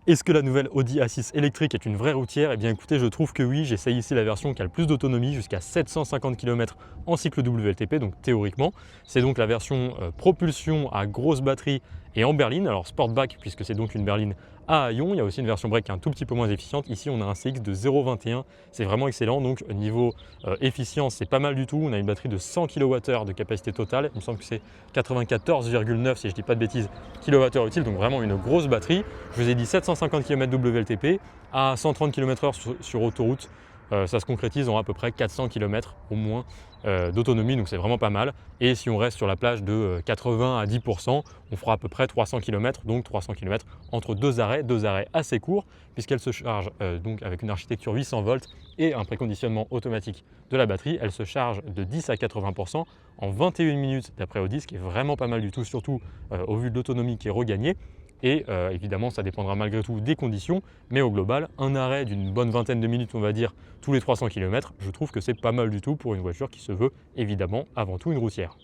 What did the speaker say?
Est-ce que la nouvelle Audi A6 électrique est une vraie routière? Eh bien écoutez, je trouve que oui, j'essaye ici la version qui a le plus d'autonomie, jusqu'à 750 km en cycle WLTP, donc théoriquement. C'est donc la version propulsion à grosse batterie et en berline, alors Sportback puisque c'est donc une berline à ion. Il y a aussi une version break qui est un tout petit peu moins efficiente. Ici on a un CX de 0,21, c'est vraiment excellent, donc niveau efficience c'est pas mal du tout. On a une batterie de 100 kWh de capacité totale, il me semble que c'est 94,9 si je dis pas de bêtises kWh utile, donc vraiment une grosse batterie. Je vous ai dit 750 km WLTP à 130 km/h sur autoroute. Ça se concrétise en à peu près 400 km au moins d'autonomie, donc c'est vraiment pas mal. Et si on reste sur la plage de 80 à 10%, on fera à peu près 300 km, donc 300 km entre deux arrêts assez courts, puisqu'elle se charge donc avec une architecture 800 volts et un préconditionnement automatique de la batterie. Elle se charge de 10 à 80% en 21 minutes d'après Audi, ce qui est vraiment pas mal du tout, surtout au vu de l'autonomie qui est regagnée. Et évidemment, ça dépendra malgré tout des conditions, mais au global, un arrêt d'une bonne vingtaine de minutes, on va dire, tous les 300 km, je trouve que c'est pas mal du tout pour une voiture qui se veut évidemment avant tout une routière.